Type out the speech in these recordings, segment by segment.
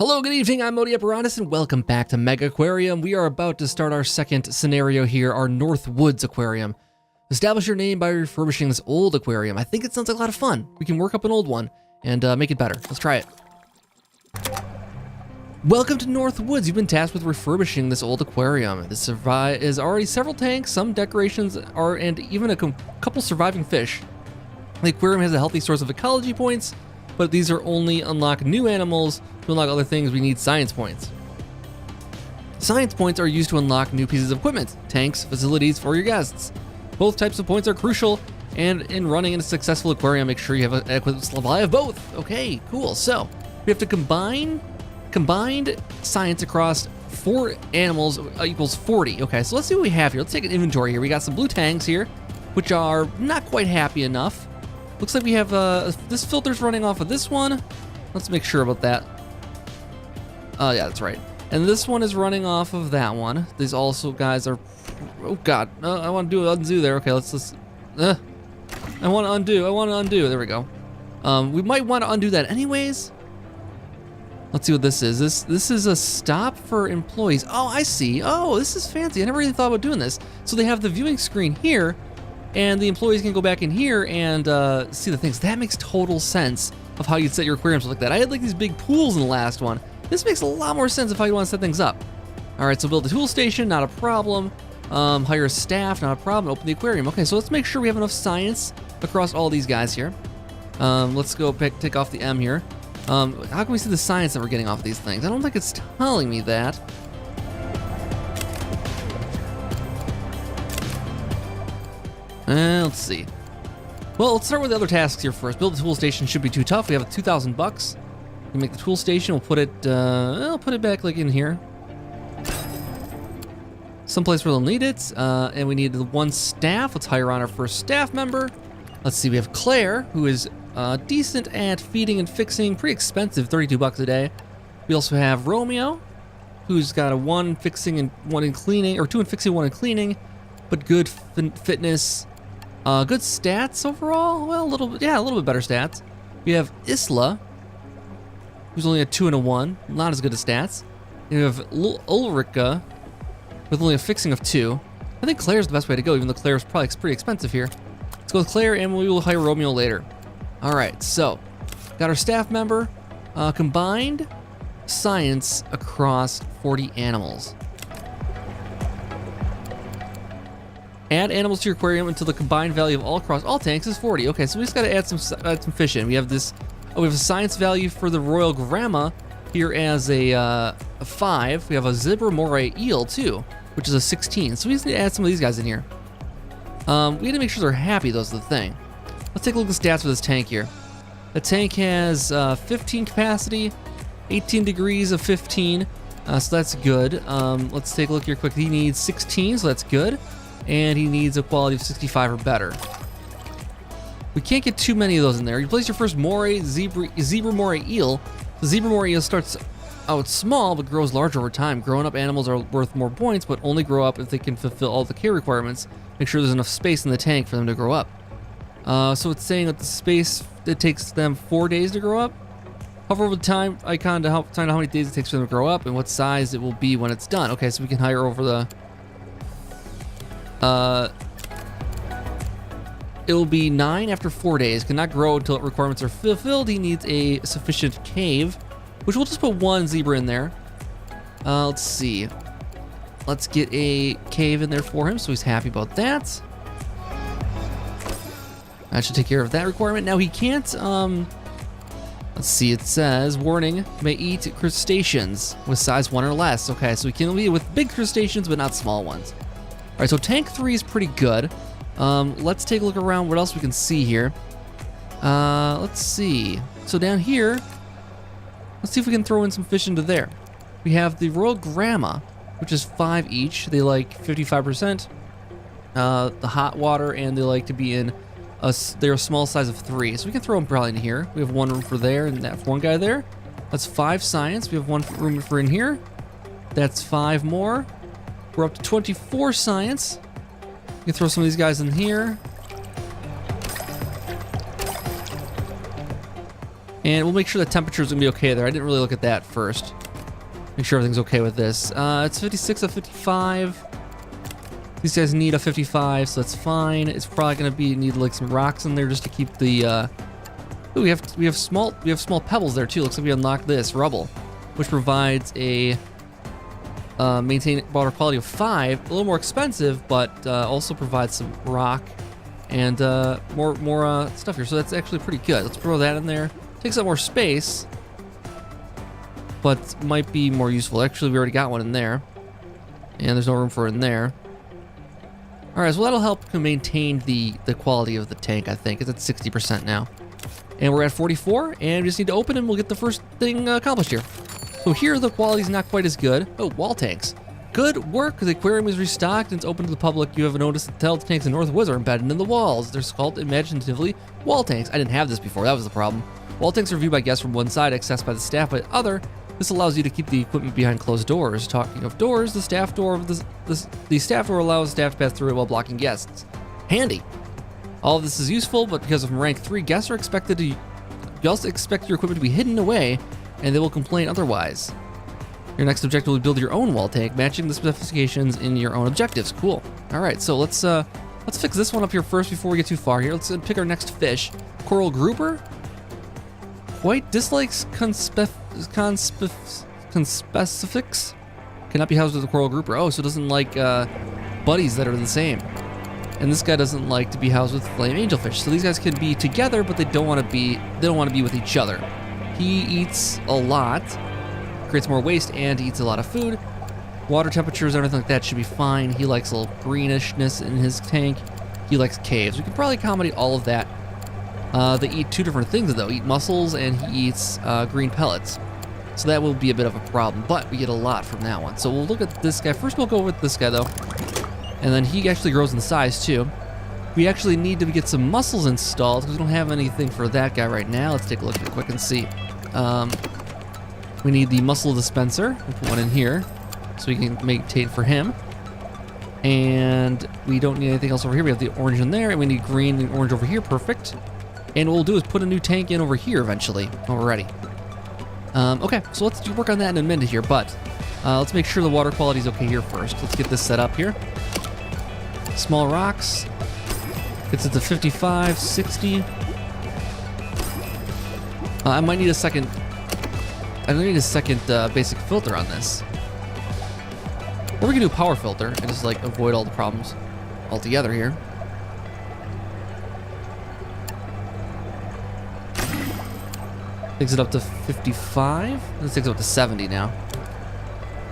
Hello, good evening, I'm Modi Apparatus, and welcome back to Megaquarium. We are about to start our second scenario here, our North Woods Aquarium. Establish your name by refurbishing this old aquarium. I think it sounds like a lot of fun. We can work up an old one and make it better. Let's try it. Welcome to North Woods. You've been tasked with refurbishing this old aquarium. This is already several tanks, some decorations and even a couple surviving fish. The aquarium has a healthy source of ecology points, but these are only unlock new animals. To unlock other things, we need science points. Science points are used to unlock new pieces of equipment, tanks, facilities for your guests. Both types of points are crucial, and in running a successful aquarium, make sure you have an adequate supply of both. Okay, cool. So we have to combined science across 4 animals equals 40. Okay, so let's see what we have here. Let's take an inventory here. We got some blue tanks here, which are not quite happy enough. Looks like we have this filter's running off of this one. Let's make sure about that. Yeah, that's right. And this one is running off of that one. These also guys are, oh god, I want to do an undo there. Okay, I want to undo. There we go. We might want to undo that anyways. Let's see what this is. This is a stop for employees. Oh, I see. Oh, this is fancy. I never really thought about doing this. So they have the viewing screen here, and the employees can go back in here and see the things. That makes total sense of how you'd set your aquariums like that. I had like these big pools in the last one. This makes a lot more sense of how you want to set things up. All right, so build a tool station, not a problem. Hire staff, not a problem. Open the aquarium. Okay, so let's make sure we have enough science across all these guys here. Let's go take off the M here. How can we see the science that we're getting off of these things? I don't think it's telling me that. Let's see. Well, let's start with the other tasks here first. Build a tool station should be too tough. We have $2,000. We make the tool station. We'll put it. I'll put it back like in here, someplace where they'll need it. And we need 1 staff. Let's hire on our first staff member. Let's see. We have Claire, who is decent at feeding and fixing. Pretty expensive, $32 a day. We also have Romeo, who's got a 1 fixing and 1 in cleaning, or 2 in fixing, 1 in cleaning, but good fitness. Good stats overall. Well, a little bit better stats. We have Isla, who's only a 2 and a 1, not as good as stats. And we have Ulrika with only a fixing of 2. I think Claire's the best way to go, even though Claire's probably pretty expensive here. Let's go with Claire, and we will hire Romeo later. All right, so got our staff member. Combined science across 40 animals. Add animals to your aquarium until the combined value of all across all tanks is 40. Okay, so we just got to add some fish in. We have this. Oh, we have a science value for the Royal Grandma here as a 5. We have a zebra moray eel too, which is a 16. So we just need to add some of these guys in here. We need to make sure they're happy. Those are the thing. Let's take a look at the stats for this tank here. The tank has 15 capacity, 18 degrees of 15, so that's good. Let's take a look here quick. He needs 16, so that's good. And he needs a quality of 65 or better. We can't get too many of those in there. You place your first moray, zebra moray eel. The zebra moray eel starts out small but grows larger over time. Grown up animals are worth more points, but only grow up if they can fulfill all the care requirements. Make sure there's enough space in the tank for them to grow up. So it's saying that the space, it takes them 4 days to grow up. Hover over the time icon to help find out how many days it takes for them to grow up and what size it will be when it's done. Okay, so we can hire over the it will be 9 after 4 days. Cannot grow until requirements are fulfilled. He needs a sufficient cave, which we'll just put 1 zebra in there. Let's see. Let's get a cave in there for him, so he's happy about that. That should take care of that requirement. Now he can't, let's see, it says, warning, may eat crustaceans with size 1 or less. Okay, so we can be with big crustaceans, but not small ones. All right, so tank 3 is pretty good. Let's take a look around what else we can see here. Let's see. So down here, let's see if we can throw in some fish into there. We have the Royal Grandma, which is 5 each. They like 55%. The hot water, and they like to be in they're a small size of 3. So we can throw them probably in here. We have 1 room for there, and that 1 guy there. That's 5 science. We have 1 room for in here. That's 5 more. We're up to 24 science. We can throw some of these guys in here. And we'll make sure the temperature's gonna be okay there. I didn't really look at that first. Make sure everything's okay with this. It's 56 of 55. These guys need a 55, so that's fine. It's probably gonna need like some rocks in there just to keep the. Ooh, we have small pebbles there too. Looks like we unlocked this rubble, which provides a maintain water quality of 5. A little more expensive, but also provides some rock and more stuff here. So that's actually pretty good. Let's throw that in there. Takes up more space, but might be more useful. Actually, we already got one in there, and there's no room for it in there. All right, so that'll help to maintain the quality of the tank, I think. It's at 60% now. And we're at 44, and we just need to open and we'll get the first thing accomplished here. So here, the quality's not quite as good. Oh, wall tanks. Good work, the aquarium is restocked and it's open to the public. You have noticed that the tanks in North Woods are embedded in the walls. They're called imaginatively wall tanks. I didn't have this before, that was the problem. Wall tanks are viewed by guests from one side, accessed by the staff by the other. This allows you to keep the equipment behind closed doors. Talking of doors, the staff door allows staff to pass through it while blocking guests. Handy. All of this is useful, but because of rank 3, guests are expected to. You also expect your equipment to be hidden away, and they will complain otherwise. Your next objective will be build your own wall tank, matching the specifications in your own objectives. Cool. All right, so let's fix this one up here first before we get too far here. Let's pick our next fish. Coral grouper. Quite dislikes conspecifics. Cannot be housed with a coral grouper. Oh, so it doesn't like buddies that are the same. And this guy doesn't like to be housed with flame angelfish. So these guys can be together, but they don't want to be with each other. He eats a lot, creates more waste, and eats a lot of food. Water temperatures, everything like that should be fine. He likes a little greenishness in his tank. He likes caves. We can probably accommodate all of that. They eat 2 different things though. Eat mussels and he eats green pellets. So that will be a bit of a problem, but we get a lot from that one. So we'll look at this guy. First we'll go with this guy though. And then he actually grows in size too. We actually need to get some mussels installed because we don't have anything for that guy right now. Let's take a look real quick and see. We need the mussel dispenser. We'll put one in here so we can maintain for him. And we don't need anything else over here. We have the orange in there, and we need green and orange over here. Perfect. And what we'll do is put a new tank in over here eventually when we're ready. Okay, so let's work on that in a minute here, but let's make sure the water quality is okay here first. Let's get this set up here. Small rocks. Gets it to 55, 60. I might need a second. I need a second basic filter on this. Or we can do a power filter and just like avoid all the problems altogether here. Takes it up to 55. This takes it up to 70 now.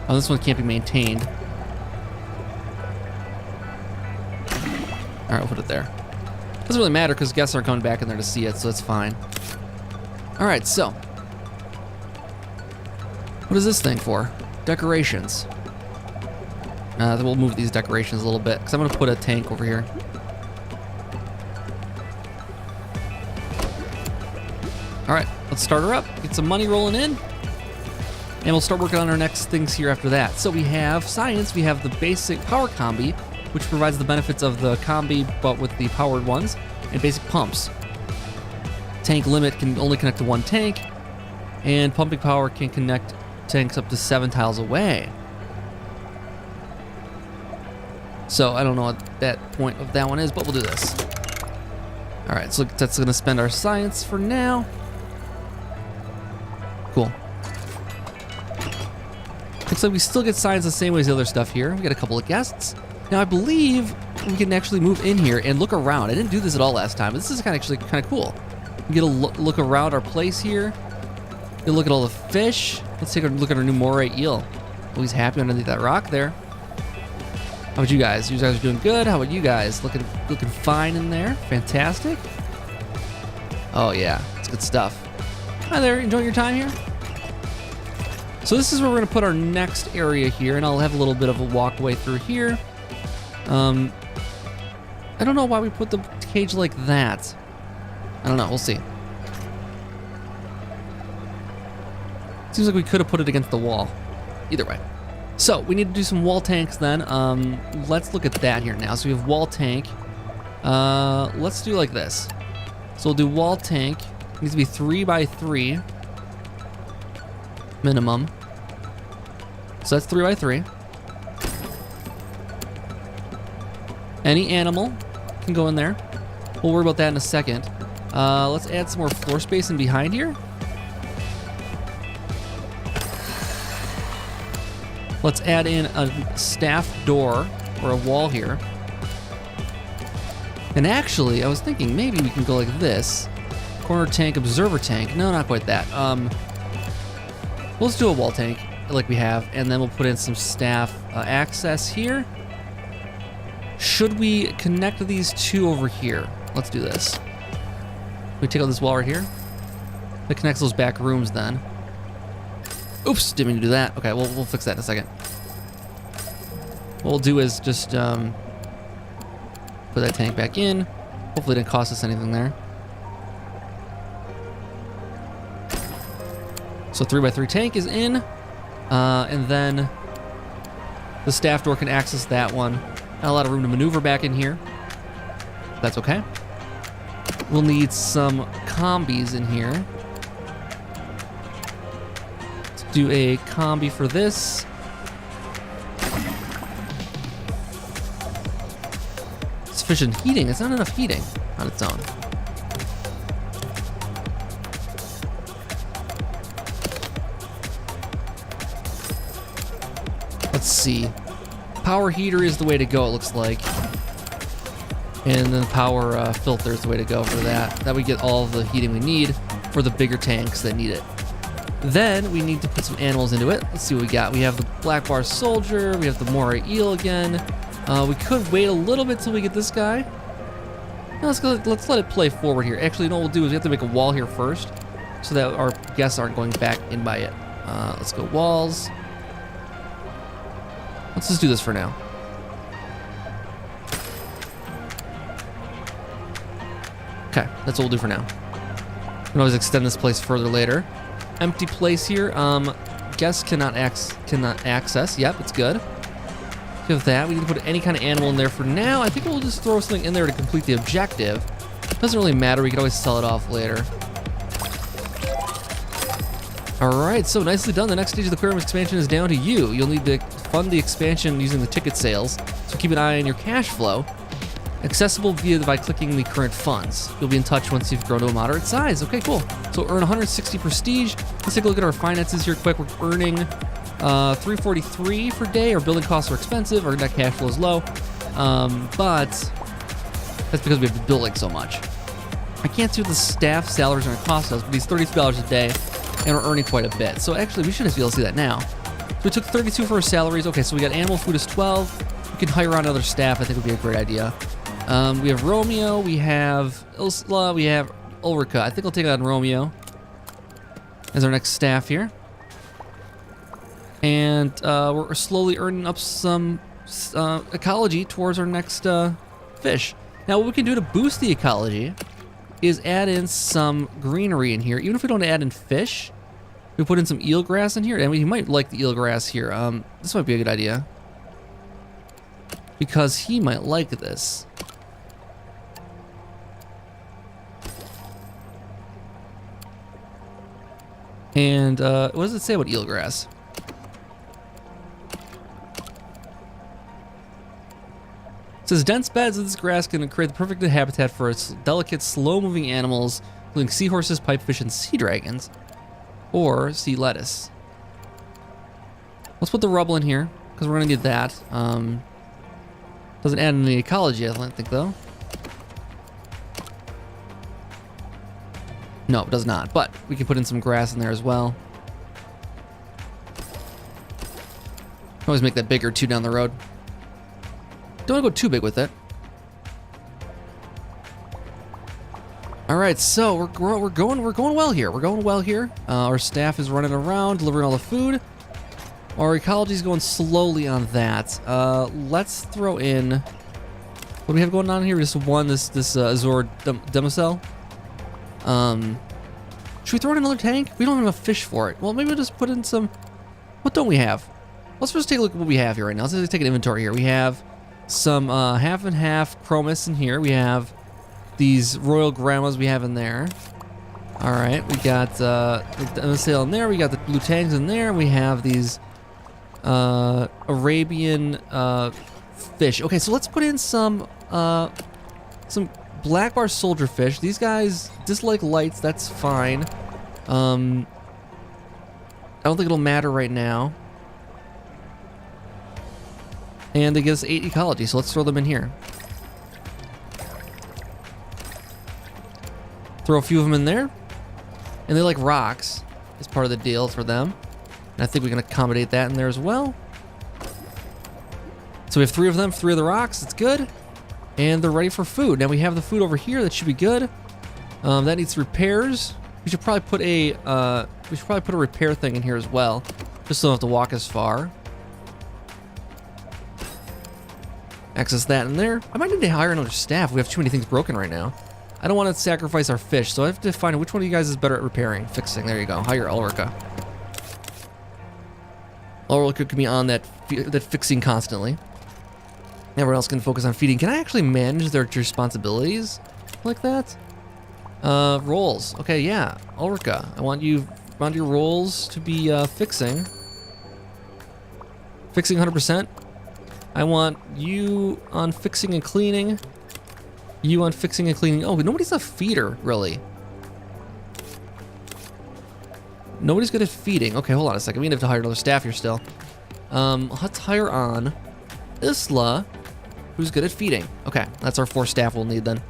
Oh, this one can't be maintained. All right, we'll put it there. Doesn't really matter because guests aren't coming back in there to see it, so it's fine. All right, so what is this thing for? Decorations. Then we'll move these decorations a little bit because I'm gonna put a tank over here. All right, let's start her up, get some money rolling in, and we'll start working on our next things here after that. So we have science, we have the basic power combi, which provides the benefits of the combi, but with the powered ones, and basic pumps. Tank limit can only connect to 1 tank, and pumping power can connect tanks up to 7 tiles away. So I don't know what that point of that one is, but we'll do this. All right, so that's gonna spend our science for now. Cool. Looks like we still get science the same way as the other stuff here. We got a couple of guests. Now I believe we can actually move in here and look around. I didn't do this at all last time, but this is actually kind of cool. We get a look around our place here. Get a look at all the fish. Let's take a look at our new moray eel. Oh, he's happy underneath that rock there. How about you guys? You guys are doing good. How about you guys? Looking fine in there. Fantastic. Oh yeah, it's good stuff. Hi there, enjoying your time here? So this is where we're gonna put our next area here, and I'll have a little bit of a walkway through here. I don't know why we put the cage like that. I don't know, we'll see. Seems like we could have put it against the wall. Either way. So we need to do some wall tanks then. Let's look at that here now. So we have wall tank. Let's do like this. So we'll do wall tank. It needs to be 3 by 3 minimum. So that's 3 by 3. Any animal can go in there. We'll worry about that in a second. Let's add some more floor space in behind here. Let's add in a staff door or a wall here. And actually, I was thinking maybe we can go like this. Corner tank, observer tank. No, not quite that. Let's do a wall tank like we have, and then we'll put in some staff access here. Should we connect these two over here? Let's do this. We take out this wall right here. That connects those back rooms then. Oops, didn't mean to do that. Okay, we'll fix that in a second. What we'll do is just put that tank back in. Hopefully it didn't cost us anything there. So 3 by 3 tank is in. And then the staff door can access that one. Not a lot of room to maneuver back in here. That's okay. We'll need some combis in here. Let's do a combi for this. Sufficient heating. It's not enough heating on its own. Let's see. Power heater is the way to go, it looks like. And then power filter is the way to go for that. That we get all the heating we need for the bigger tanks that need it. Then we need to put some animals into it. Let's see what we got. We have the black bar soldier. We have the moray eel again. We could wait a little bit till we get this guy. No, let's let it play forward here. Actually, you know what we'll do is we have to make a wall here first so that our guests aren't going back in by it. Let's go walls. Let's just do this for now. Okay, that's what we'll do for now. We can always extend this place further later. Empty place here. Guests cannot access. Yep, it's good. We have that. We need to put any kind of animal in there for now. I think we'll just throw something in there to complete the objective. Doesn't really matter. We can always sell it off later. All right, so nicely done. The next stage of the aquarium expansion is down to you. You'll need to fund the expansion using the ticket sales, so keep an eye on your cash flow. Accessible by clicking the current funds. You'll be in touch once you've grown to a moderate size. Okay, cool. So earn 160 prestige. Let's take a look at our finances here quick. We're earning 343 per day. Our building costs are expensive. Our net cash flow is low. But that's because we have been building so much. I can't see what the staff salaries are going to cost us, but these $32 a day, and we're earning quite a bit. So actually, we should just be able to see that now. So we took 32 for our salaries. Okay, so we got animal food is 12. We can hire on other staff. I think would be a great idea. We have Romeo, we have Ilsla, we have Ulrika. I think I'll take on Romeo as our next staff here. And we're slowly earning up some ecology towards our next fish. Now what we can do to boost the ecology is add in some greenery in here. Even if we don't add in fish, we put in some eelgrass in here, and we might like the eelgrass here. This might be a good idea, because he might like this. And what does it say about eelgrass? It says dense beds of this grass can create the perfect habitat for its delicate, slow-moving animals, including seahorses, pipefish, and sea dragons, or sea lettuce. Let's put the rubble in here because we're gonna need that. Doesn't add any ecology, I don't think, though. No, it does not, but we can put in some grass in there as well. Always make that bigger too down the road. Don't want to go too big with it. All right, so we're going well here. We're going well here. Our staff is running around, delivering all the food. Our ecology is going slowly on that. Let's throw in. What do we have going on here? Just one. This Azor Democell. Should we throw in another tank? We don't have enough fish for it. Well, maybe we'll just put in some. What don't we have? Let's just take a look at what we have here right now. Let's just take an inventory here. We have some half and half chromis in here. We have these royal grandmas we have in there. All right, we got the sail in there. We got the blue tangs in there. We have these Arabian fish. Okay, so let's put in some black bar soldier fish. These guys dislike lights. That's fine. I don't think it'll matter right now. And they give us 8 ecology, so let's throw them in here. Throw a few of them in there. And they like rocks. It's part of the deal for them. And I think we can accommodate that in there as well. So we have 3 of them, 3 of the rocks. It's good. And they're ready for food. Now we have the food over here. That should be good. That needs repairs. We should probably put a repair thing in here as well, just so we don't have to walk as far. Access that in there. I might need to hire another staff. We have too many things broken right now. I don't want to sacrifice our fish, so I have to find which one of you guys is better at repairing, fixing. There you go. Hire Ulrika. Ulrika can be on that fixing constantly. Everyone else can focus on feeding. Can I actually manage their responsibilities like that? Roles. Okay, yeah. Ulrika, I want your roles to be fixing. Fixing 100%. I want you on fixing and cleaning. You on fixing and cleaning. Oh, nobody's a feeder, really. Nobody's good at feeding. Okay, hold on a second. We need to hire another staff here still. Let's hire on Isla, who's good at feeding. Okay, that's our 4 staff we'll need then.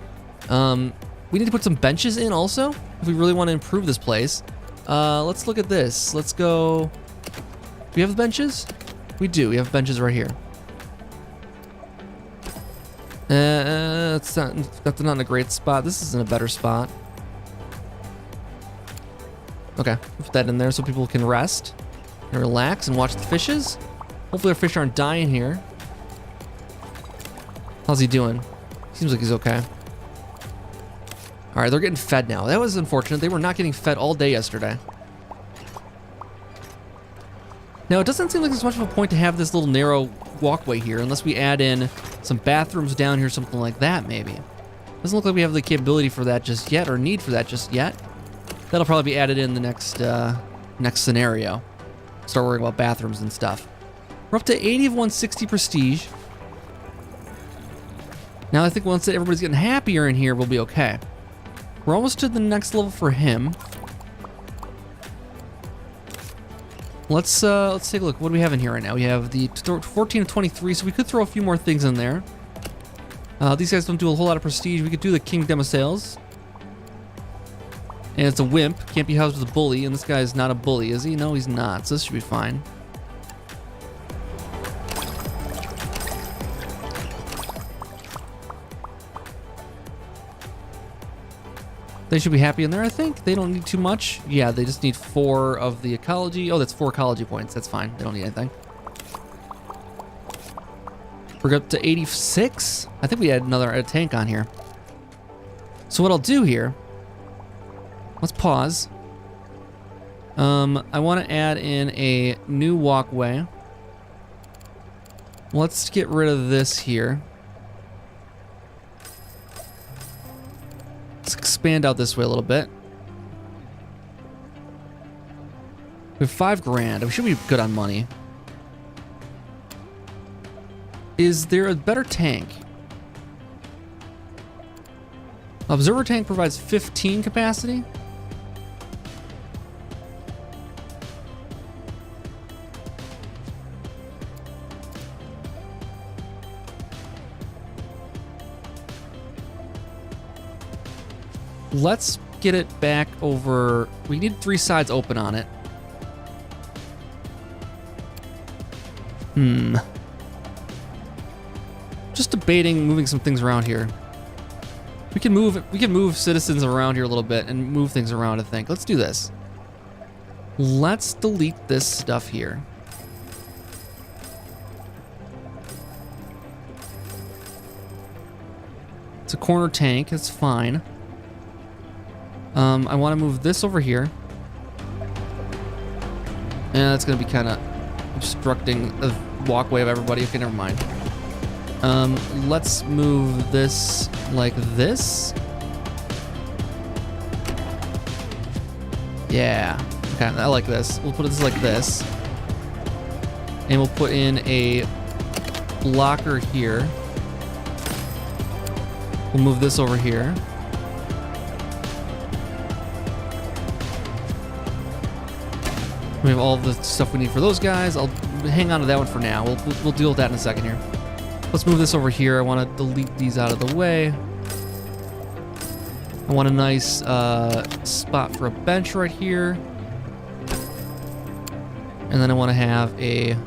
We need to put some benches in also, if we really want to improve this place. Let's look at this. Let's go. Do we have benches? We do. We have benches right here. That's not in a great spot. This is in a better spot. Okay, put that in there so people can rest and relax and watch the fishes. Hopefully our fish aren't dying here. How's he doing? Seems like he's okay. All right, they're getting fed now. That was unfortunate. They were not getting fed all day yesterday. Now, it doesn't seem like there's much of a point to have this little narrow walkway here unless we add in some bathrooms down here, something like that, maybe. Doesn't look like we have the capability for that just yet, or need for that just yet. That'll probably be added in the next scenario. Start worrying about bathrooms and stuff. We're up to 80 of 160 prestige. Now I think once everybody's getting happier in here, we'll be okay. We're almost to the next level for him. Let's take a look. What do we have in here right now? We have the 14 of 23, so we could throw a few more things in there. These guys don't do a whole lot of prestige. We could do the King Demoiselles. And it's a wimp. Can't be housed with a bully. And this guy is not a bully, is he? No, he's not. So this should be fine. They should be happy in there, I think. They don't need too much. Yeah, they just need 4 of the ecology. Oh, that's 4 ecology points. That's fine. They don't need anything. We're up to 86. I think we had a tank on here. So what I'll do here, let's pause. I want to add in a new walkway. Let's get rid of this here. Let's expand out this way a little bit. We have 5 grand. We should be good on money. Is there a better tank? Observer tank provides 15 capacity. Let's get it back over. We need 3 sides open on it. Just debating moving some things around here. We can move citizens around here a little bit and move things around, I think. Let's do this. Let's delete this stuff here. It's a corner tank, it's fine. I want to move this over here. And that's going to be kind of obstructing the walkway of everybody. Okay, never mind. Let's move this like this. Yeah. Okay, I like this. We'll put this like this. And we'll put in a blocker here. We'll move this over here. We have all the stuff we need for those guys. I'll hang on to that one for now. We'll deal with that in a second here. Let's move this over here. I want to delete these out of the way. I want a nice spot for a bench right here. And then I want to have a...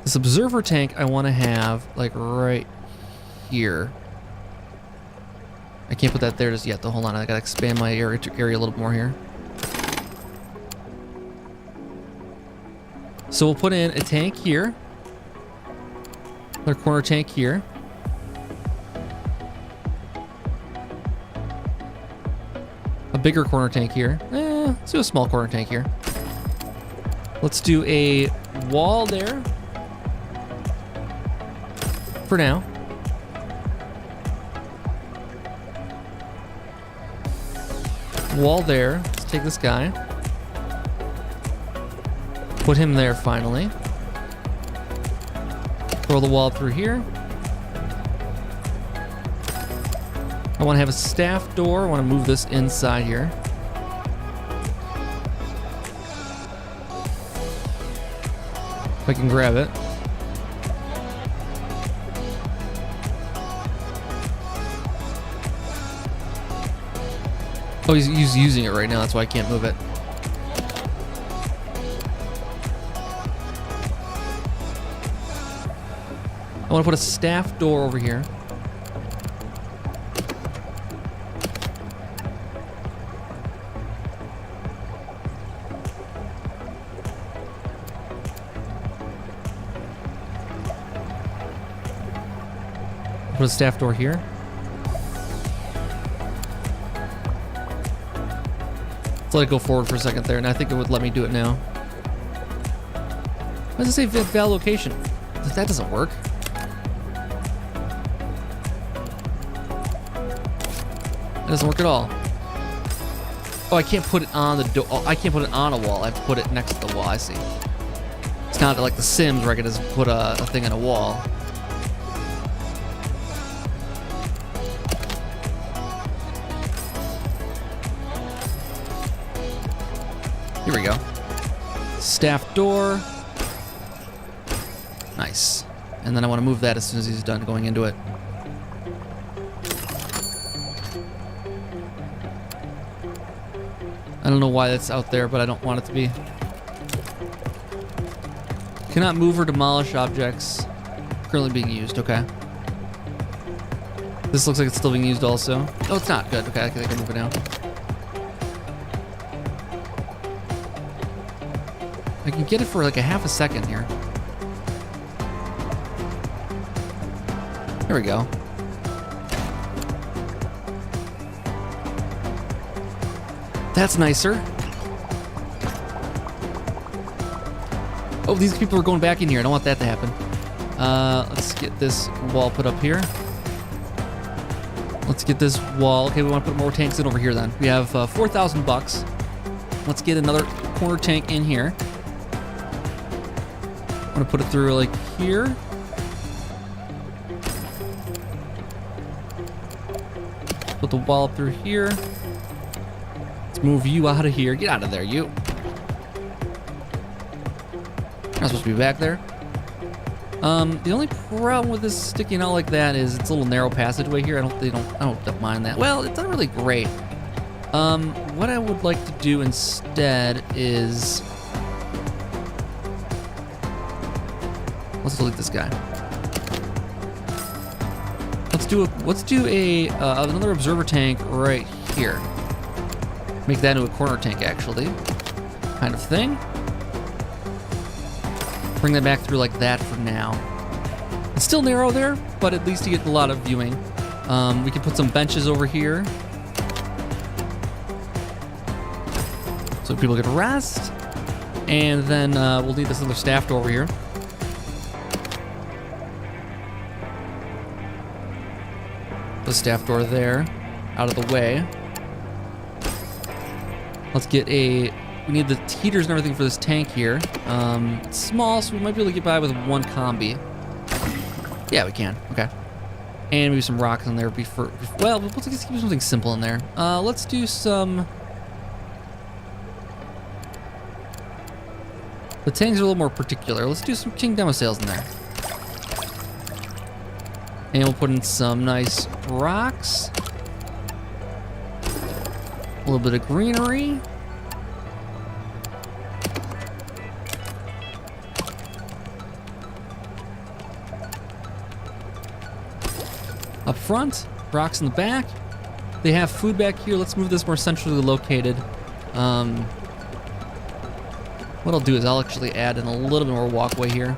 This observer tank I want to have like right here. I can't put that there just yet though. Hold on, I gotta expand my area a little more here. So we'll put in a tank here. Another corner tank here. A bigger corner tank here. Let's do a small corner tank here. Let's do a wall there. For now. Wall there. Let's take this guy. Put him there finally. Throw the wall through here. I want to have a staff door. I want to move this inside here. If I can grab it. Oh, he's using it right now. That's why I can't move it. I want to put a staff door over here. Put a staff door here. Let's let it go forward for a second there, and I think it would let me do it now. Why does it say val location? That doesn't work. It doesn't work at all. Oh, I can't put it on the door. Oh, I can't put it on a wall. I have to put it next to the wall. I see. It's kind of like The Sims where I can just put a thing on a wall. Here we go. Staff door. Nice. And then I want to move that as soon as he's done going into it. I don't know why that's out there, but I don't want it to be. Cannot move or demolish objects currently being used. Okay. This looks like it's still being used also. Oh, it's not. Good. Okay, I can move it now. I can get it for like a half a second here. There we go. That's nicer. Oh, these people are going back in here. I don't want that to happen. Let's get this wall put up here. Let's get this wall. Okay, we want to put more tanks in over here then. We have 4,000 bucks. Let's get another corner tank in here. I'm gonna put it through like here. Put the wall up through here. Let's move you out of here. Get out of there, you. You're not supposed to be back there. The only problem with this sticking out like that is it's a little narrow passageway here. I don't mind that. Well, it's not really great. What I would like to do instead is let's delete this guy. Let's do another observer tank right here. Make that into a corner tank, actually, kind of thing. Bring that back through like that for now. It's still narrow there, but at least you get a lot of viewing. We can put some benches over here, so people can rest. And then we'll need this other staff door over here. The staff door there, out of the way. Let's get a... We need the heaters and everything for this tank here. It's small, so we might be able to get by with one combi. Yeah, we can. Okay. And maybe some rocks in there before... Well, we'll just keep something simple in there. Let's do some... The tanks are a little more particular. Let's do some King Demo Sails in there. And we'll put in some nice rocks. A little bit of greenery. Up front, rocks in the back. They have food back here. Let's move this more centrally located. What I'll do is I'll actually add in a little bit more walkway here.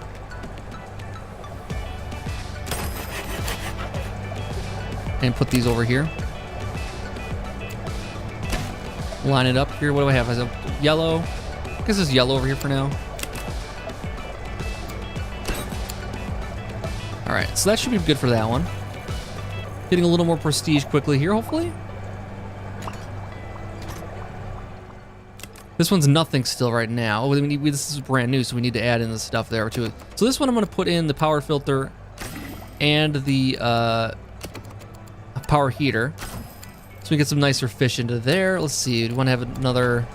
And put these over here. Line it up here. What do I have? I have yellow. I guess there's yellow over here for now. All right, so that should be good for that one. Getting a little more prestige quickly here, hopefully. This one's nothing still right now. This is brand new, so we need to add in the stuff there to it. So this one I'm going to put in the power filter and the power heater. So we get some nicer fish into there. Let's see, we want to have another...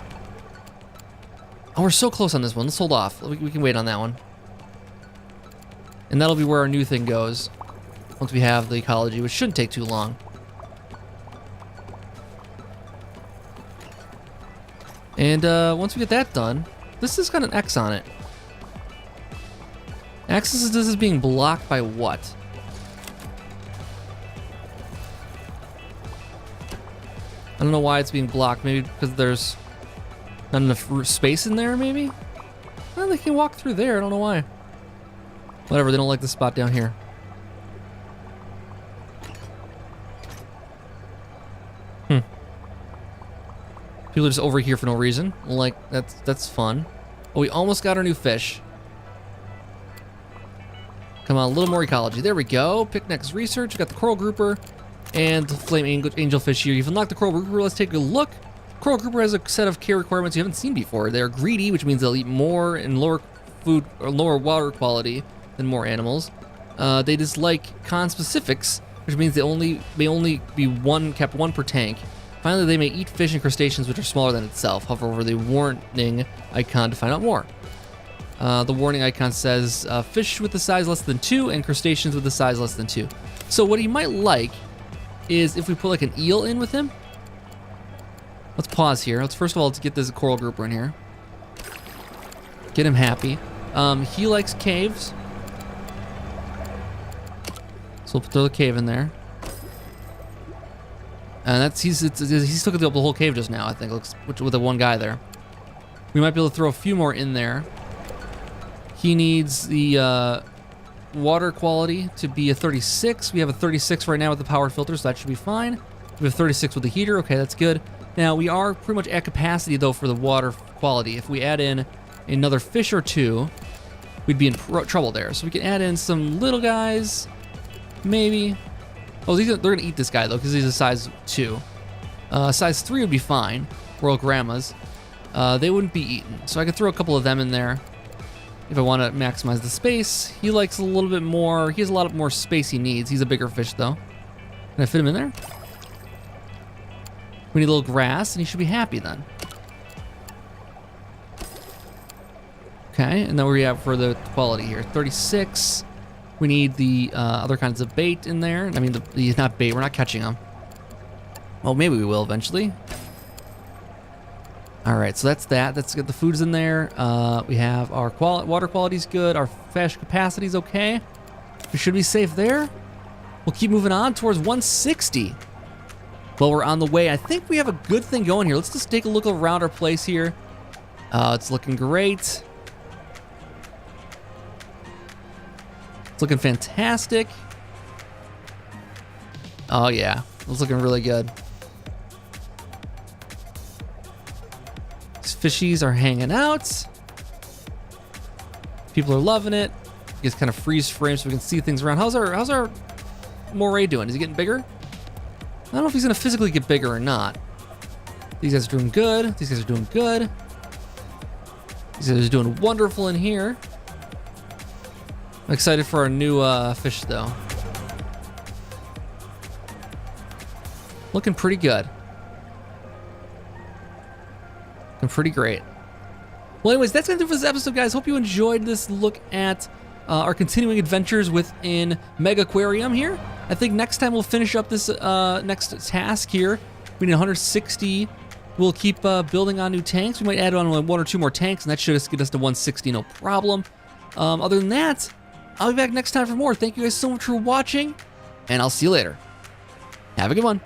Oh, we're so close on this one. Let's hold off. We can wait on that one. And that'll be where our new thing goes. Once we have the ecology, which shouldn't take too long. And once we get that done, this has got an X on it. Access to this is being blocked by what? I don't know why it's being blocked. Maybe because there's not enough space in there, maybe? Well, they can walk through there. I don't know why. Whatever, they don't like the spot down here. People are just over here for no reason. Like, that's fun. Oh, we almost got our new fish. Come on, a little more ecology. There we go. Picnics research. We got the coral grouper and the flame angelfish here. You've unlocked the coral grouper. Let's take a look. Coral grouper has a set of care requirements you haven't seen before. They're greedy, which means they'll eat more and lower food or lower water quality than more animals. They dislike conspecifics, which means they may only be kept one per tank. Finally, they may eat fish and crustaceans which are smaller than itself. Hover over the warning icon to find out more. The warning icon says fish with the size less than 2 and crustaceans with the size less than 2. So what he might like is if we put like an eel in with him. Let's pause here. Let's first of all, let's get this coral grouper in here. Get him happy. He likes caves. So we'll throw the cave in there. And he's took the whole cave just now, I think, with the one guy there. We might be able to throw a few more in there. He needs the water quality to be a 36. We have a 36 right now with the power filter, so that should be fine. We have 36 with the heater. Okay, that's good. Now, we are pretty much at capacity, though, for the water quality. If we add in another fish or two, we'd be in trouble there. So we can add in some little guys, maybe. Oh, they're going to eat this guy, though, because he's a size 2. Size 3 would be fine. Royal Grandmas. They wouldn't be eaten. So I could throw a couple of them in there if I want to maximize the space. He likes a little bit more. He has a lot more space he needs. He's a bigger fish, though. Can I fit him in there? We need a little grass, and he should be happy then. Okay, and then we have for the quality here. 36. We need the other kinds of bait in there. I mean, he's not bait. We're not catching them. Well, maybe we will eventually. All right, so that's that. Let's get the foods in there. We have our water quality's good. Our fish capacity's okay. We should be safe there. We'll keep moving on towards 160. Well, we're on the way. I think we have a good thing going here. Let's just take a look around our place here. It's looking great. It's looking fantastic. Oh yeah, it's looking really good. These fishies are hanging out. People are loving it. You just kind of freeze frame so we can see things around. How's our moray doing? Is he getting bigger? I don't know if he's gonna physically get bigger or not. These guys are doing good. These guys are doing good. These guys are doing wonderful in here. I'm excited for our new fish, though. Looking pretty good. Looking pretty great. Well, anyways, that's gonna do it for this episode, guys. Hope you enjoyed this look at our continuing adventures within Megaquarium here. I think next time we'll finish up this next task here. We need 160. We'll keep building on new tanks. We might add on 1 or 2 more tanks, and that should get us to 160, no problem. Other than that, I'll be back next time for more. Thank you guys so much for watching, and I'll see you later. Have a good one.